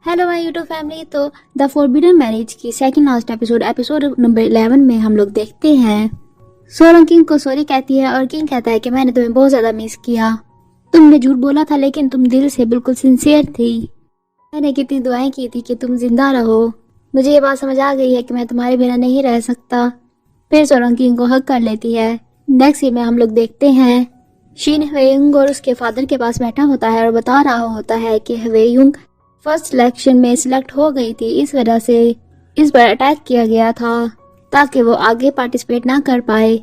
Hello my YouTube family. तो the forbidden marriage की second last episode number 11 में हम लोग देखते हैं सोरंग किंग को सॉरी कहती है और किंग कहता है कि मैंने तुम्हें बहुत ज्यादा मिस किया। तुमने झूठ बोला था लेकिन तुम दिल से बिल्कुल सिंसियर थी। मैंने कितनी दुआएं की थी कि तुम जिंदा रहो। मुझे ये बात समझ आ गई है कि मैं तुम्हारे बिना नहीं रह सकता। फिर सोरंग किंग को हक कर लेती है। नेक्स्ट सीन में हम लोग देखते हैं शिन हवेयुंग और उसके फादर के पास बैठा होता है और बता रहा होता है कि हवेयुंग फर्स्ट सिलेक्शन में सिलेक्ट हो गई थी, इस वजह से इस पर अटैक किया गया था ताकि वो आगे पार्टिसिपेट ना कर पाए।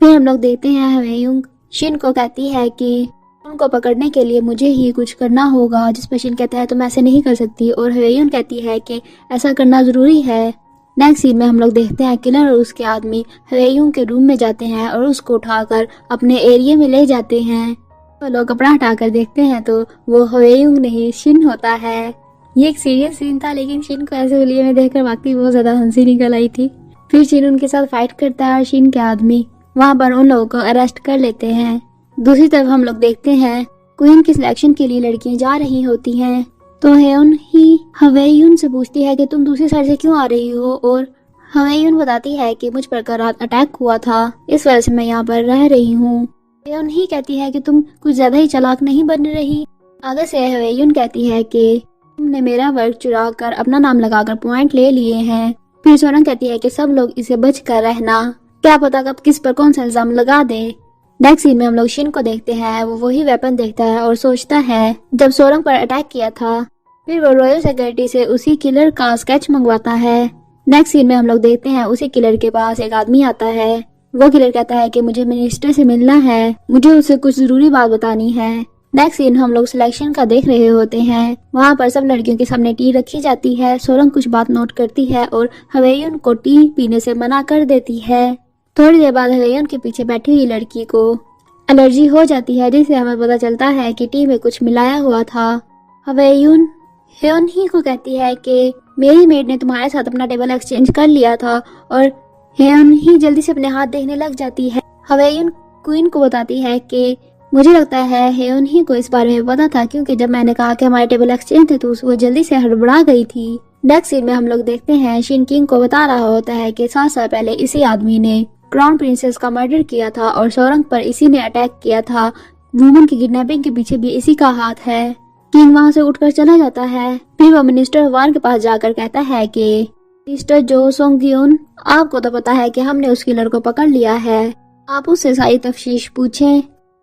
फिर हम लोग देखते हैं हवेयुंग शिन को कहती है कि उनको पकड़ने के लिए मुझे ही कुछ करना होगा, जिस पर शिन कहता है तुम ऐसे नहीं कर सकती और हवेयुंग कहती है कि ऐसा करना जरूरी है। नेक्स्ट सीन में हम लोग देखते हैं किलर और उसके आदमी हवेयुंग के रूम में जाते हैं और उसको उठाकर अपने एरिया में ले जाते हैं। वो लोग कपड़ा हटाकर देखते हैं तो वो हवेयुंग नहीं शिन होता है। ये एक सीरियस सीन था लेकिन शिन को ऐसे हुलिये में देखकर वाकई बहुत ज्यादा हंसी निकल आई थी। फिर शिन उनके साथ फाइट करता है और शिन के आदमी वहाँ पर उन लोगों को अरेस्ट कर लेते हैं। दूसरी तरफ हम लोग देखते हैं क्वीन की सिलेक्शन के लिए लड़कियां जा रही होती हैं तो हेयोन ही हवेयुन से पूछती है कि तुम दूसरी साइड से क्यों आ रही हो और हवेयुन बताती है कि मुझ पर कल रात अटैक हुआ था, इस वजह से मैं यहाँ पर रह रही हूँ। हेयोन ही कहती है कि तुम कुछ ज्यादा ही चालाक नहीं बन रही। आगे से हवेयुन कहती है कि तुमने मेरा वर्क चुरा कर अपना नाम लगाकर पॉइंट ले लिए हैं। फिर सोरंग कहती है कि सब लोग इसे बच कर रहना, क्या पता कब किस पर कौन सा इल्जाम लगा दे। नेक्स्ट सीन में हम लोग शिन को देखते हैं। वो वही वेपन देखता है और सोचता है जब सोरंग पर अटैक किया था। फिर वो रॉयल सिक्योरिटी से उसी किलर का स्केच मंगवाता है। नेक्स्ट सीन में हम लोग देखते हैं उसी किलर के पास एक आदमी आता है। वो किलर कहता है कि मुझे मिनिस्टर से मिलना है, मुझे उससे कुछ जरूरी बात बतानी है। नेक्स्ट सीन हम लोग सिलेक्शन का देख रहे होते हैं। वहाँ पर सब लड़कियों के सामने टी रखी जाती है। सोरंग कुछ बात नोट करती है और हवेयुन को टी पीने से मना कर देती है। थोड़ी देर बाद हवेयुन के पीछे बैठी हुई लड़की को एलर्जी हो जाती है, जिससे हमें पता चलता है कि टी में कुछ मिलाया हुआ था। हवेयुन हेयोन ही को कहती है कि मेरी मेड ने तुम्हारे साथ अपना टेबल एक्सचेंज कर लिया था और हेयोन ही जल्दी से अपने हाथ देखने लग जाती है। हवेयुन क्वीन को बताती है कि मुझे लगता है हेयोन ही को इस बारे में पता था, क्योंकि जब मैंने कहा कि हमारे टेबल एक्सचेंज थे तो वो जल्दी से हड़बड़ा गई थी। नेक्स्ट सीन में हम लोग देखते हैं शिन किंग को बता रहा होता है कि 7 साल पहले इसी आदमी ने क्राउन प्रिंसेस का मर्डर किया था और सोरंग पर इसी ने अटैक किया था। वुमन की किडनैपिंग के पीछे भी इसी का हाथ है। किंग वहाँ से उठकर चला जाता है। फिर वो मिनिस्टर वान के पास जाकर कहता है कि मिस्टर जो सोंगग्यून, आपको तो पता है कि हमने उस किलर को पकड़ लिया है, आप उससे सारी तफ्तीश पूछें,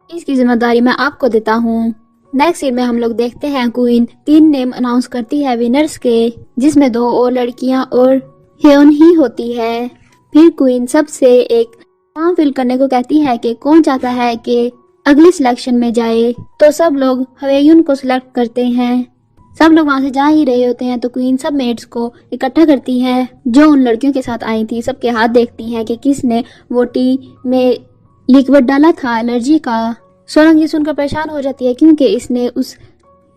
इसकी जिम्मेदारी मैं आपको देता हूँ। नेक्स्ट सीन में हम लोग देखते हैं क्वीन 3 नेम अनाउंस करती है विनर्स के, जिसमें 2 और लड़कियां और हेयोन ही होती है। फिर क्वीन सबसे एक फॉर्म फिल करने को कहती है कि कौन चाहता है कि अगली सिलेक्शन में जाए, तो सब लोग हवेयुन को सिलेक्ट करते हैं। सब लोग वहां से जा ही रहे होते हैं तो क्वीन सब मेड्स को इकट्ठा करती है जो उन लड़कियों के साथ आई थी। सबके हाथ देखती है कि किसने वो टी में लिक्विड डाला था एलर्जी का। सोरंग ये सुनकर परेशान हो जाती है क्योंकि इसने उस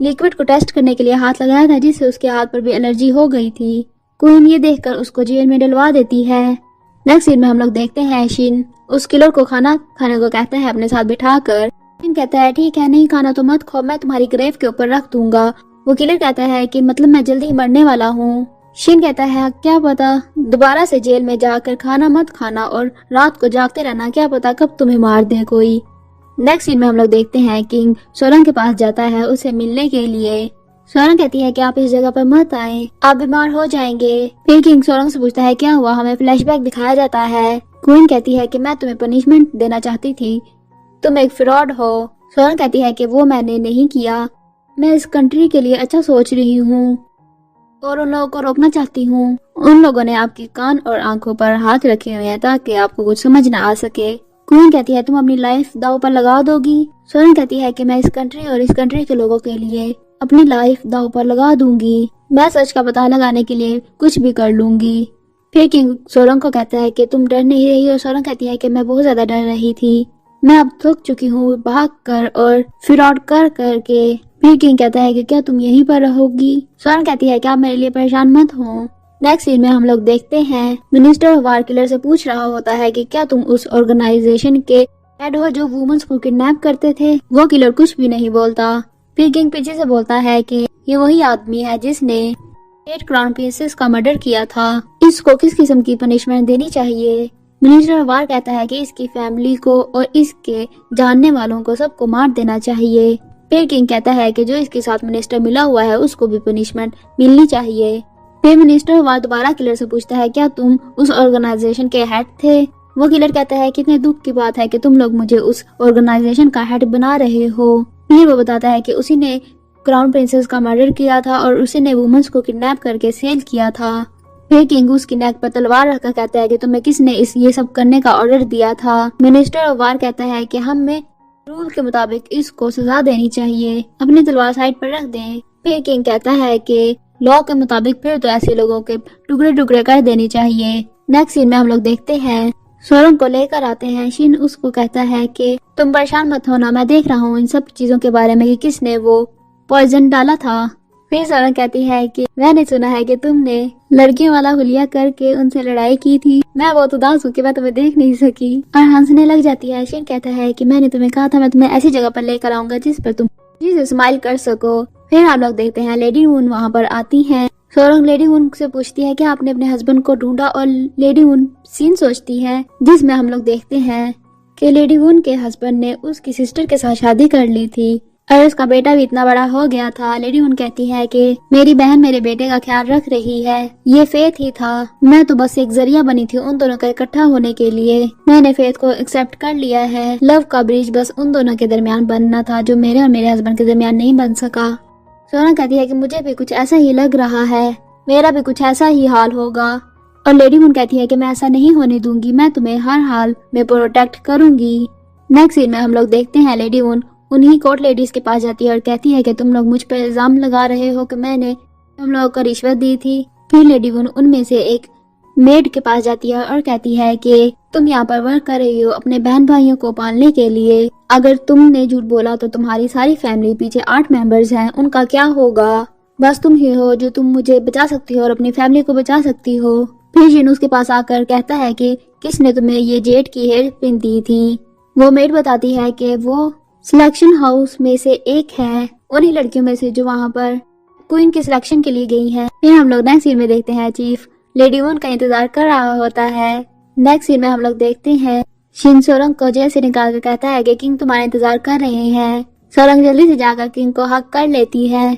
लिक्विड को टेस्ट करने के लिए हाथ लगाया था, जिससे उसके हाथ पर भी एलर्जी हो गई थी। क्वीन ये देखकर उसको जेल में डलवा देती है। नेक्स्ट सीन में हम लोग देखते हैं शिन उस किलर को खाना खाने को कहता है अपने साथ बिठाकर। शिन कहता है ठीक है, नहीं खाना तो मत खाओ, मैं तुम्हारी ग्रेव के ऊपर रख दूंगा। वो किलर कहता है कि मतलब मैं जल्दी ही मरने वाला हूँ। शिन कहता है क्या पता दोबारा से जेल में जाकर खाना मत खाना और रात को जागते रहना, क्या पता कब तुम्हें मार दे कोई। नेक्स्ट सीन में हम लोग देखते हैं किंग सोरंग के पास जाता है उसे मिलने के लिए। सोरंग कहती है कि आप इस जगह पर मत आए, आप बीमार हो जाएंगे। फिर किंग सोरंग से पूछता है क्या हुआ, हमें फ्लैशबैक दिखाया जाता है। क्वीन कहती है कि मैं तुम्हें पनिशमेंट देना चाहती थी, तुम एक फ्रॉड हो। सोरंग कहती है कि वो मैंने नहीं किया, मैं इस कंट्री के लिए अच्छा सोच रही हूँ और उन लोगों को रोकना चाहती हूँ। उन लोगों ने आपके कान और आंखों पर हाथ रखे हुए हैं ताकि आपको कुछ समझ न आ सके। क्वीन कहती है तुम अपनी लाइफ दांव पर लगा दोगी। सोरंग कहती है कि मैं इस कंट्री और इस कंट्री के लोगों के लिए अपनी लाइफ दांव पर लगा दूंगी, मैं सच का पता लगाने के लिए कुछ भी कर लूंगी। फिर किंग सोरंग को कहता है कि तुम डर नहीं रही हो। सोरंग कहती है कि मैं बहुत ज्यादा डर रही थी, मैं अब थक चुकी हूँ भाग कर और फ्रॉड कर करके। फिर किंग कहता है कि क्या तुम यहीं पर रहोगी। सोरंग कहती है कि आप मेरे लिए परेशान मत हो। नेक्स्ट सीन में हम लोग देखते हैं मिनिस्टर वार किलर से पूछ रहा होता है कि क्या तुम उस ऑर्गेनाइजेशन के हेड हो जो वुमेन्स को किडनैप करते थे। वो किलर कुछ भी नहीं बोलता। फिर किंग पीछे से बोलता है कि ये वही आदमी है जिसने 8 क्राउन प्रिंसेस का मर्डर किया था, इसको किस किस्म की पनिशमेंट देनी चाहिए। मिनिस्टर ऑफ वार कहता है कि इसकी फैमिली को और इसके जानने वालों को सबको मार देना चाहिए। फिर किंग कहता है कि जो इसके साथ मिनिस्टर मिला हुआ है उसको भी पनिशमेंट मिलनी चाहिए। फिर मिनिस्टर ऑफ वार दोबारा किलर से पूछता है क्या तुम उस ऑर्गेनाइजेशन के हेड थे। वो किलर कहता है कितने दुख की बात है कि तुम लोग मुझे उस ऑर्गेनाइजेशन का हेड बना रहे हो। फिर वो बताता है कि उसी ने क्राउन प्रिंसेस का मर्डर किया था और उसी ने वुमेन्स को किडनैप करके सेल किया था। फिर किंग उसकी नेक पर तलवार रखकर कहता है कि तुम्हें किसने ये सब करने का ऑर्डर दिया था। मिनिस्टर ऑफ वार कहता है कि हमें रूल के मुताबिक इसको सजा देनी चाहिए, अपनी तलवार साइड पर रख दें। फिर किंग कहता है कि लॉ के मुताबिक फिर तो ऐसे लोगों के टुकड़े टुकड़े कर देनी चाहिए। नेक्स्ट सीन में हम लोग देखते हैं सोरंग को लेकर आते हैं। शिन उसको कहता है कि तुम परेशान मत होना, मैं देख रहा हूँ इन सब चीजों के बारे में कि किसने वो पॉइजन डाला था। फिर सोरंग कहती है कि मैंने सुना है कि तुमने लड़कियों वाला हुलिया करके उनसे लड़ाई की थी, मैं बहुत उदास हूँ कि मैं तुम्हें देख नहीं सकी, और हंसने लग जाती है। शिन कहता है कि मैंने तुम्हें कहा था मैं तुम्हें ऐसी जगह पर लेकर आऊंगा जिस पर तुम जिसे स्माइल कर सको। फिर हम लोग देखते हैं लेडी वुन वहाँ पर आती है। सोरंग लेडी वुन से पूछती है कि आपने अपने हस्बैंड को ढूंढा, और लेडी वुन सीन सोचती है जिसमें हम लोग देखते हैं कि लेडी वुन के हस्बैंड ने उसकी सिस्टर के साथ शादी कर ली थी और उसका बेटा भी इतना बड़ा हो गया था। लेडी वुन कहती है कि मेरी बहन मेरे बेटे का ख्याल रख रही है, ये फेथ ही था, मैं तो बस एक जरिया बनी थी उन दोनों का इकट्ठा होने के लिए। मैंने फेथ को एक्सेप्ट कर लिया है। लव का ब्रिज बस उन दोनों के दरमियान बनना था जो मेरे और मेरे हस्बैंड के दरमियान नहीं बन सका। सोना कहती है कि मुझे भी कुछ ऐसा ही लग रहा है, मेरा भी कुछ ऐसा ही हाल होगा। और लेडी वुन कहती है कि मैं ऐसा नहीं होने दूंगी, मैं तुम्हें हर हाल में प्रोटेक्ट करूंगी। नेक्स्ट सीन में हम लोग देखते हैं लेडी वुन उन्हीं कोर्ट लेडीज के पास जाती है और कहती है कि तुम लोग मुझ पर इल्जाम लगा रहे हो कि मैंने तुम लोगों को रिश्वत दी थी। फिर लेडी वुन उनमें से एक मेड के पास जाती है और कहती है कि तुम यहाँ पर वर्क कर रही हो अपने बहन भाइयों को पालने के लिए, अगर तुमने झूठ बोला तो तुम्हारी सारी फैमिली पीछे 8 मेंबर्स हैं, उनका क्या होगा। बस तुम ही हो जो तुम मुझे बचा सकती हो और अपनी फैमिली को बचा सकती हो। फिर जिन उसके पास आकर कहता है कि किसने तुम्हें ये जेड की हेयर पिन दी थी। वो मेड बताती है कि वो सिलेक्शन हाउस में से एक है, उन्हीं लड़कियों में से जो वहाँ पर क्वीन के सिलेक्शन के लिए गई है। फिर हम लोग नेक्स्ट सीन में देखते हैं चीफ लेडी वुन का इंतजार कर रहा होता है। नेक्स्ट सीन में हम लोग देखते हैं शिन सोरंग को जेल से निकाल कर कहता है कि किंग तुम्हारा इंतजार कर रहे हैं। सोरंग जल्दी से जाकर किंग को हक कर लेती है।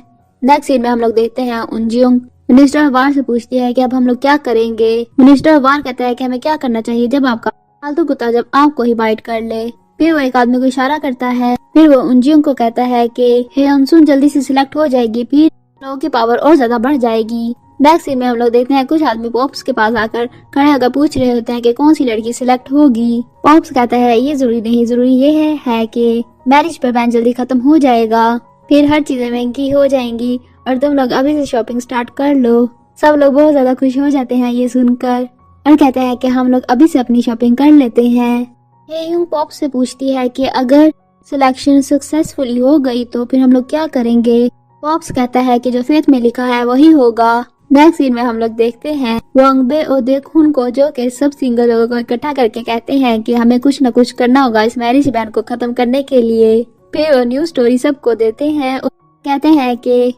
नेक्स्ट सीन में हम लोग देखते हैं उनजियोंग मिनिस्टर ऑफ वार से पूछती है कि अब हम लोग क्या करेंगे। मिनिस्टर ऑफ वार कहता है कि हमें क्या करना चाहिए जब आपका पालतू कुत्ता जब आपको ही बाइट कर ले। फिर वो एक आदमी को इशारा करता है। फिर वो उनजियोंग को कहता है कि हेयोंगसुन जल्दी से सिलेक्ट हो जाएगी, फिर लोगों की पावर और ज्यादा बढ़ जाएगी। नेक्स्ट सीन में हम लोग देखते हैं कुछ आदमी पॉप्स के पास आकर खड़े होकर पूछ रहे होते हैं कि कौन सी लड़की सिलेक्ट होगी। पॉप्स कहता है ये जरूरी नहीं, जरूरी ये है कि मैरिज पर बैन जल्दी खत्म हो जाएगा, फिर हर चीजें महंगी हो जाएंगी और तुम लोग अभी से शॉपिंग स्टार्ट कर लो। सब लोग बहुत ज्यादा खुश हो जाते हैं ये सुनकर और कहते हैं कि हम लोग अभी से अपनी शॉपिंग कर लेते हैं। हेयुंग पॉप से पूछती है कि अगर सिलेक्शन सक्सेसफुली हो गई तो फिर हम लोग क्या करेंगे। पॉप्स कहता है कि जो फेथ में लिखा है वही होगा। नेक्स्ट सीन में हम लोग देखते हैं वांगबे और देखुन को जो के सब सिंगल लोगों को इकट्ठा करके कहते हैं कि हमें कुछ न कुछ करना होगा इस मैरिज बैन को खत्म करने के लिए। फिर वो न्यू स्टोरी सबको देते हैं और कहते हैं कि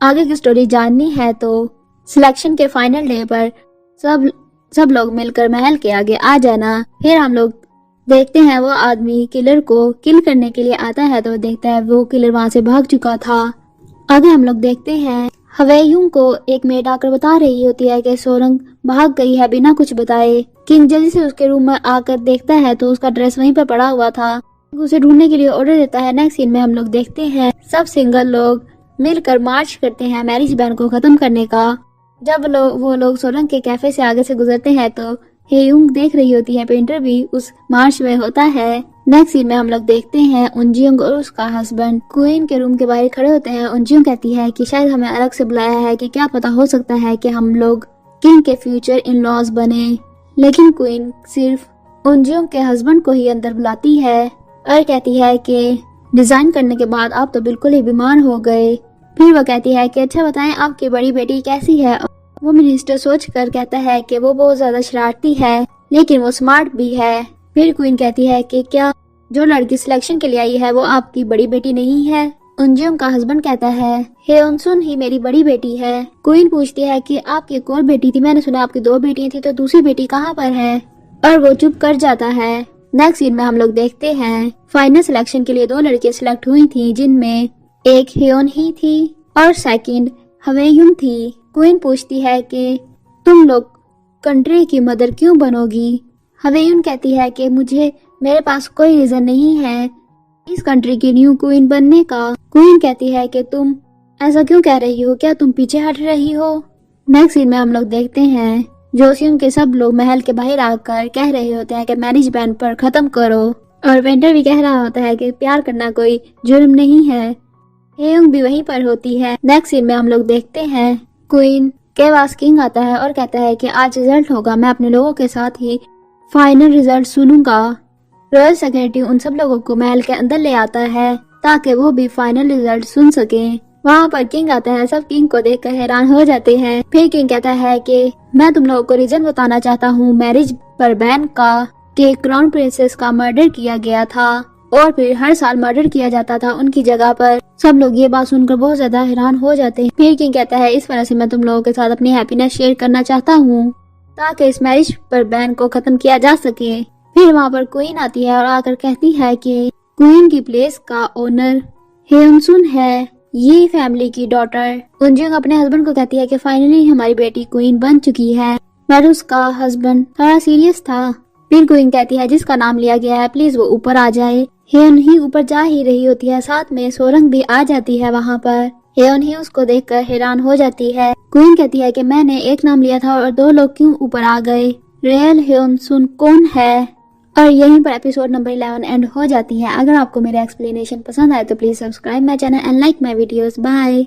आगे की स्टोरी जाननी है तो सिलेक्शन के फाइनल डे पर सब लोग मिलकर महल के आगे आ जाना। फिर हम लोग देखते हैं वो आदमी किलर को किल करने के लिए आता है तो देखता है वो किलर वहां से भाग चुका था। आगे हम लोग देखते हैं हवेयुंग को एक मेड आकर बता रही होती है कि सोरंग भाग गई है बिना कुछ बताए। किंग जल्दी से उसके रूम में आकर देखता है तो उसका ड्रेस वहीं पर पड़ा हुआ था। उसे ढूंढने के लिए ऑर्डर देता है। नेक्स्ट सीन में हम लोग देखते हैं सब सिंगल लोग मिलकर मार्च करते हैं मैरिज बैन को खत्म करने का। जब वो लोग सोरंग के कैफे से आगे से गुजरते हैं तो हेयुंग देख रही होती है, पेंटर भी उस मार्च में होता है। नेक्स्ट सीन में हम लोग देखते हैं उनजियोंग और उसका हस्बैंड क्वीन के रूम के बाहर खड़े होते हैं। उनजियोंग कहती है कि शायद हमें अलग से बुलाया है कि क्या पता हो सकता है कि हम लोग किंग के फ्यूचर इन लॉज बने। लेकिन क्वीन सिर्फ उनजियोंग के हस्बैंड को ही अंदर बुलाती है और कहती है कि डिजाइन करने के बाद आप तो बिल्कुल ही बीमार हो गए। फिर वो कहती है कि अच्छा बताएं आपकी बड़ी बेटी कैसी है। वो मिनिस्टर सोचकर कहता है कि वो बहुत ज्यादा शरारती है लेकिन वो स्मार्ट भी है। फिर क्वीन कहती है कि क्या जो लड़की सिलेक्शन के लिए आई है वो आपकी बड़ी बेटी नहीं है। उनजियोंग का हस्बैंड कहता है हेयोनसुन ही मेरी बड़ी बेटी है। क्वीन पूछती है कि आपकी एक और बेटी थी, मैंने सुना आपकी 2 बेटियां थी, तो दूसरी बेटी कहाँ पर है? और वो चुप कर जाता है। नेक्स्ट सीन में हम लोग देखते हैं फाइनल सिलेक्शन के लिए 2 लड़कियां सिलेक्ट हुई थी, जिनमें एक हेयोन ही थी और सेकंड हवेयुन थी। क्वीन पूछती है कि तुम लोग कंट्री की मदर क्यों बनोगी? हवेयुन कहती है कि मेरे पास कोई रीजन नहीं है इस कंट्री की न्यू क्वीन बनने का। क्वीन कहती है कि तुम ऐसा क्यों कह रही हो, क्या तुम पीछे हट रही हो? नेक्स्ट सीन में हम लोग देखते हैं जोसियों के सब लोग महल के बाहर आकर कह रहे होते हैं कि मैरिज बैन पर खत्म करो, और विंटर भी कह रहा होता है कि प्यार करना कोई जुर्म नहीं है। हेयोंग भी वहीं पर होती है। नेक्स्ट सीन में हम लोग देखते हैं क्वीन के पास किंग आता है और कहता है कि आज रिजल्ट होगा, मैं अपने लोगों के साथ ही फाइनल रिजल्ट सुनूंगा। रॉयल सेक्रेटरी उन सब लोगों को महल के अंदर ले आता है ताकि वो भी फाइनल रिजल्ट सुन सके। वहाँ पर किंग आता है, सब किंग को देखकर हैरान हो जाते हैं। फिर किंग कहता है कि मैं तुम लोगों को रीजन बताना चाहता हूँ मैरिज पर बैन का, कि क्राउन प्रिंसेस का मर्डर किया गया था और फिर हर साल मर्डर किया जाता था उनकी जगह पर। सब लोग ये बात सुनकर बहुत ज्यादा हैरान हो जाते हैं। फिर किंग कहता है इस वजह से मैं तुम लोगों के साथ अपनी हैप्पीनेस शेयर करना चाहता हूँ ताकि इस मैरिज पर बैन को खत्म किया जा सके। फिर वहाँ पर क्वीन आती है और आकर कहती है कि क्वीन की प्लेस का ओनर हेयोनसुन है, ये फैमिली की डॉटर। उनजियोंग अपने हस्बैंड को कहती है कि फाइनली हमारी बेटी क्वीन बन चुकी है, पर उसका हस्बैंड थोड़ा सीरियस था। फिर क्वीन कहती है जिसका नाम लिया गया है प्लीज वो ऊपर आ जाए। हेयोन ही ऊपर जा ही रही होती है, साथ में सोरंग भी आ जाती है वहाँ पर। हेयोन ही उसको देखकर हैरान हो जाती है। क्वीन कहती है कि मैंने एक नाम लिया था और 2 लोग क्यों ऊपर आ गए, रियल हेयोनसुन कौन है? और यहीं पर एपिसोड नंबर 11 एंड हो जाती है। अगर आपको मेरा एक्सप्लेनेशन पसंद आए तो please subscribe my channel and like my videos. Bye.